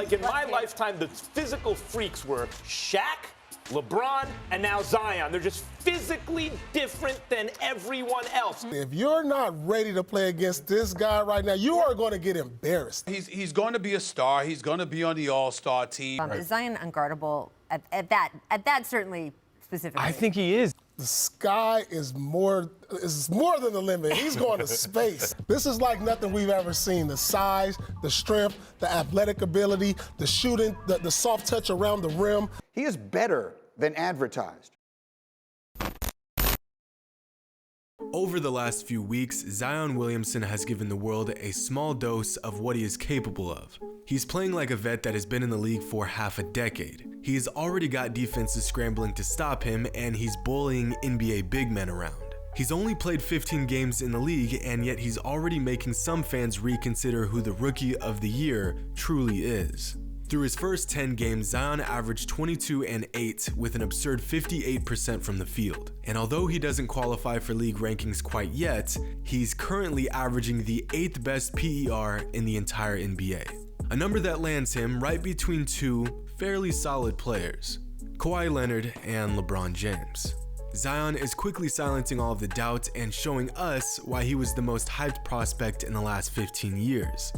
Like in my lifetime, the physical freaks were Shaq, LeBron, and now Zion. They're just physically different than everyone else. If you're not ready to play against this guy right now, you are going to get embarrassed. He's going to be a star. He's going to be on the All-Star team. Is Zion unguardable at that certainly specifically? I think he is. The sky is more than the limit. He's going to space. This is like nothing we've ever seen. The size, the strength, the athletic ability, the shooting, the soft touch around the rim. He is better than advertised. Over the last few weeks, Zion Williamson has given the world a small dose of what he is capable of. He's playing like a vet that has been in the league for half a decade. He's already got defenses scrambling to stop him, and he's bullying NBA big men around. He's only played 15 games in the league, and yet he's already making some fans reconsider who the Rookie of the Year truly is. Through his first 10 games, Zion averaged 22 and 8 with an absurd 58% from the field. And although he doesn't qualify for league rankings quite yet, he's currently averaging the 8th best PER in the entire NBA. A number that lands him right between two fairly solid players, Kawhi Leonard and LeBron James. Zion is quickly silencing all of the doubt and showing us why he was the most hyped prospect in the last 15 years.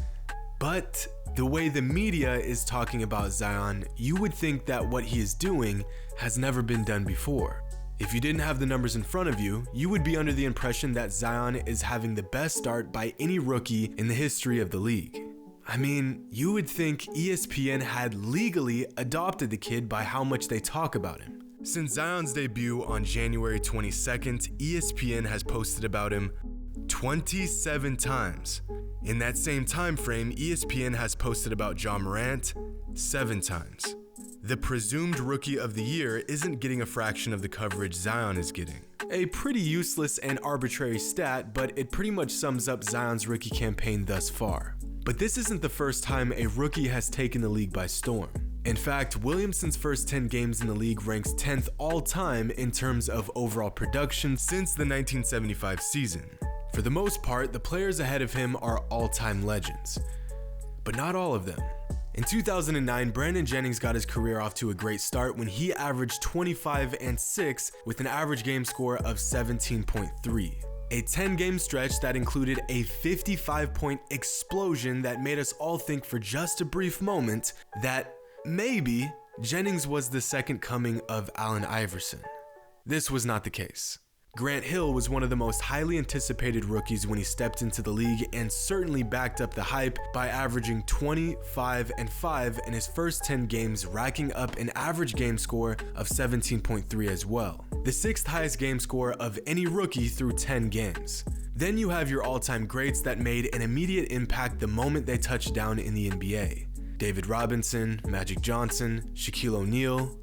But the way the media is talking about Zion, you would think that what he is doing has never been done before. If you didn't have the numbers in front of you, you would be under the impression that Zion is having the best start by any rookie in the history of the league. I mean, you would think ESPN had legally adopted the kid by how much they talk about him. Since Zion's debut on January 22nd, ESPN has posted about him 27 times. In that same time frame, ESPN has posted about Ja Morant 7 times. The presumed Rookie of the Year isn't getting a fraction of the coverage Zion is getting. A pretty useless and arbitrary stat, but it pretty much sums up Zion's rookie campaign thus far. But this isn't the first time a rookie has taken the league by storm. In fact, Williamson's first 10 games in the league ranks 10th all-time in terms of overall production since the 1975 season. For the most part, the players ahead of him are all-time legends, but not all of them. In 2009, Brandon Jennings got his career off to a great start when he averaged 25 and 6 with an average game score of 17.3. A 10-game stretch that included a 55-point explosion that made us all think for just a brief moment that maybe Jennings was the second coming of Allen Iverson. This was not the case. Grant Hill was one of the most highly anticipated rookies when he stepped into the league and certainly backed up the hype by averaging 25 and 5 in his first 10 games, racking up an average game score of 17.3 as well, the 6th highest game score of any rookie through 10 games. Then you have your all-time greats that made an immediate impact the moment they touched down in the NBA. David Robinson, Magic Johnson, Shaquille O'Neal,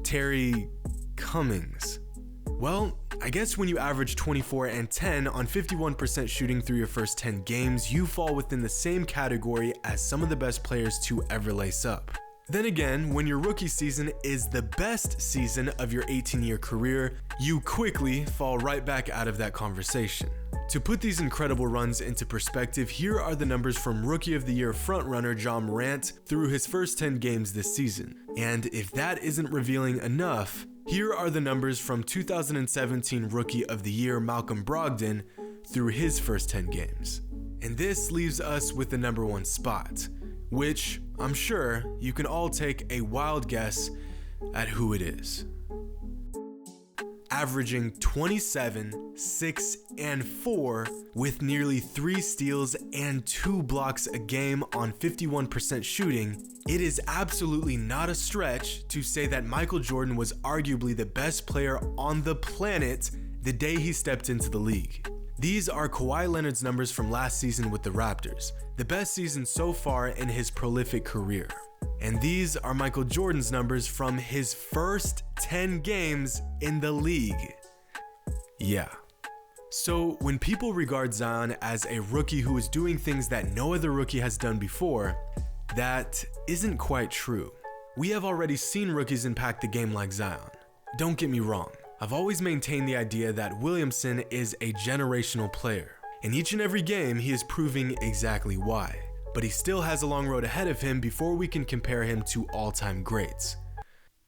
Terry Cummings. Well, I guess when you average 24 and 10 on 51% shooting through your first 10 games, you fall within the same category as some of the best players to ever lace up. Then again, when your rookie season is the best season of your 18-year career, you quickly fall right back out of that conversation. To put these incredible runs into perspective, here are the numbers from Rookie of the Year frontrunner Ja Morant through his first 10 games this season. And if that isn't revealing enough, here are the numbers from 2017 Rookie of the Year Malcolm Brogdon through his first 10 games. And this leaves us with the number 1 spot, which I'm sure you can all take a wild guess at who it is. Averaging 27, 6, and 4 with nearly 3 steals and 2 blocks a game on 51% shooting, it is absolutely not a stretch to say that Michael Jordan was arguably the best player on the planet the day he stepped into the league. These are Kawhi Leonard's numbers from last season with the Raptors, the best season so far in his prolific career. And these are Michael Jordan's numbers from his first 10 games in the league. Yeah. So when people regard Zion as a rookie who is doing things that no other rookie has done before, that isn't quite true. We have already seen rookies impact the game like Zion. Don't get me wrong, I've always maintained the idea that Williamson is a generational player. In each and every game, he is proving exactly why. but he still has a long road ahead of him before we can compare him to all-time greats.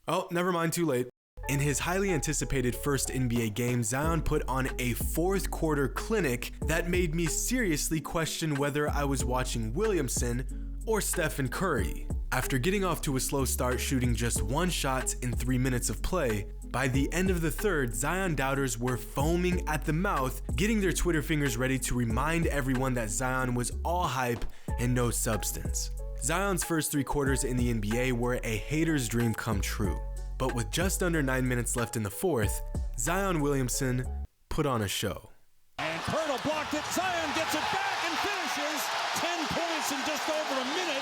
Oh, never mind, too late. In his highly anticipated first NBA game, Zion put on a fourth quarter clinic that made me seriously question whether I was watching Williamson or Stephen Curry. After getting off to a slow start shooting just one shot in 3 minutes of play, by the end of the third, Zion doubters were foaming at the mouth, getting their Twitter fingers ready to remind everyone that Zion was all hype and no substance. Zion's first 3 quarters in the NBA were a hater's dream come true. But with just under 9 minutes left in the fourth, Zion Williamson put on a show. And Pirtle blocked it, Zion gets it back and finishes 10 points in just over a minute.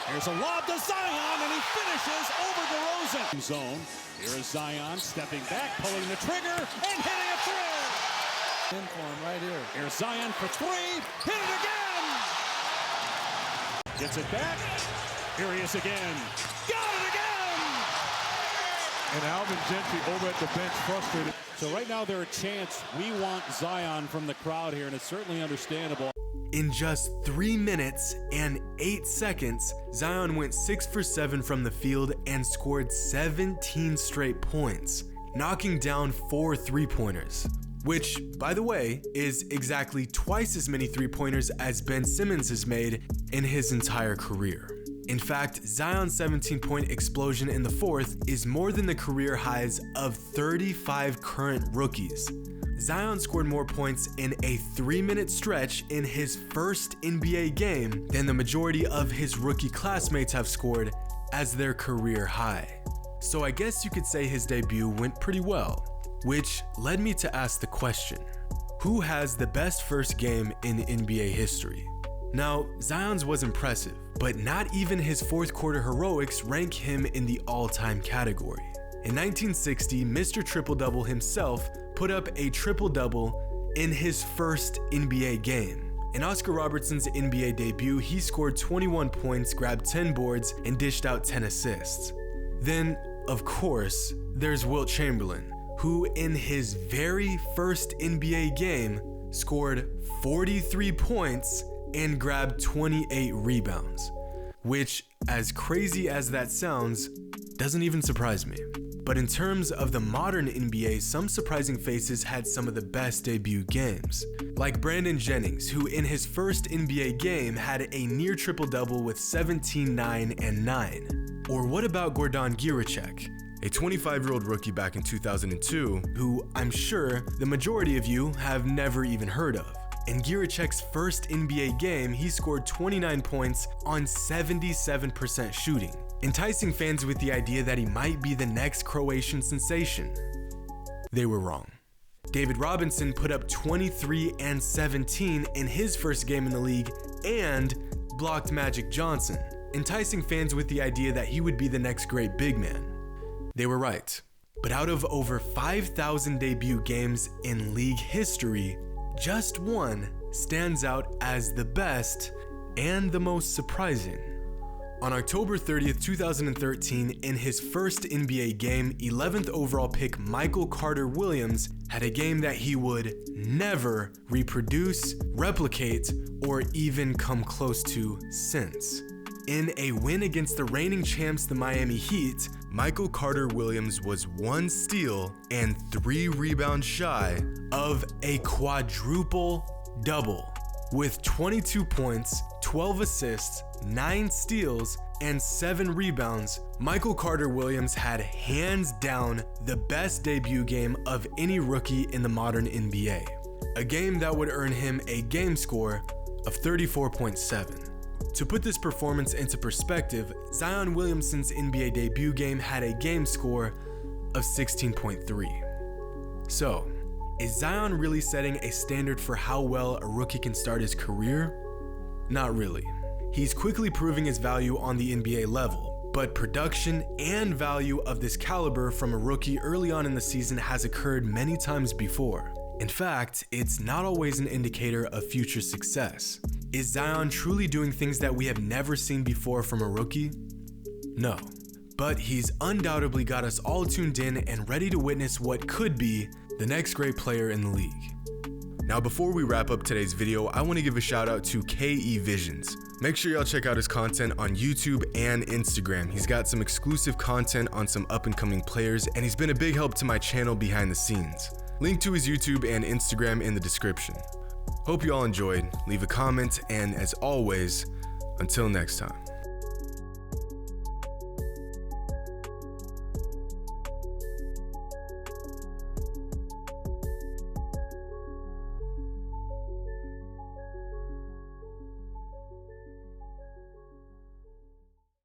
Here's a lob to Zion and he finishes over DeRozan. Zone, here is Zion stepping back, pulling the trigger and hitting a three. In for him right here. Here's Zion for 3, hit it again. Gets it back, here he is again. Got it again! And Alvin Gentry over at the bench frustrated. So right now they're a chance. We want Zion from the crowd here, and it's certainly understandable. In just 3 minutes and 8 seconds, Zion went 6 for 7 from the field and scored 17 straight points, knocking down 4 3-pointers, which, by the way, is exactly twice as many 3-pointers as Ben Simmons has made in his entire career. In fact, Zion's 17-point explosion in the fourth is more than the career highs of 35 current rookies. Zion scored more points in a 3-minute stretch in his first NBA game than the majority of his rookie classmates have scored as their career high. So I guess you could say his debut went pretty well, which led me to ask the question, who has the best first game in NBA history? Now, Zion's was impressive, but not even his fourth quarter heroics rank him in the all-time category. In 1960, Mr. Triple-Double himself put up a triple-double in his first NBA game. In Oscar Robertson's NBA debut, he scored 21 points, grabbed 10 boards, and dished out 10 assists. Then, of course, there's Wilt Chamberlain, who in his very first NBA game scored 43 points and grabbed 28 rebounds, which, as crazy as that sounds, doesn't even surprise me. But in terms of the modern NBA, some surprising faces had some of the best debut games, like Brandon Jennings, who in his first NBA game had a near triple-double with 17, 9, and 9. Or what about Gordon Giricek, a 25-year-old rookie back in 2002, who I'm sure the majority of you have never even heard of. In Giricek's first NBA game, he scored 29 points on 77% shooting, enticing fans with the idea that he might be the next Croatian sensation. They were wrong. David Robinson put up 23 and 17 in his first game in the league and blocked Magic Johnson, enticing fans with the idea that he would be the next great big man. They were right. But out of over 5,000 debut games in league history, just one stands out as the best and the most surprising. On October 30th, 2013, in his first NBA game, 11th overall pick Michael Carter Williams had a game that he would never reproduce, replicate, or even come close to since. In a win against the reigning champs, the Miami Heat, Michael Carter Williams was 1 steal and 3 rebounds shy of a quadruple double. With 22 points, 12 assists, 9 steals, and 7 rebounds, Michael Carter Williams had hands down the best debut game of any rookie in the modern NBA. A game that would earn him a game score of 34.7. To put this performance into perspective, Zion Williamson's NBA debut game had a game score of 16.3. So, is Zion really setting a standard for how well a rookie can start his career? Not really. He's quickly proving his value on the NBA level, but production and value of this caliber from a rookie early on in the season has occurred many times before. In fact, it's not always an indicator of future success. Is Zion truly doing things that we have never seen before from a rookie? No. But he's undoubtedly got us all tuned in and ready to witness what could be the next great player in the league. Now, before we wrap up today's video, I want to give a shout out to ke.visions. Make sure y'all check out his content on YouTube and Instagram. He's got some exclusive content on some up-and-coming players, and he's been a big help to my channel behind the scenes. Link to his YouTube and Instagram in the description. Hope you all enjoyed. Leave a comment, and as always, until next time.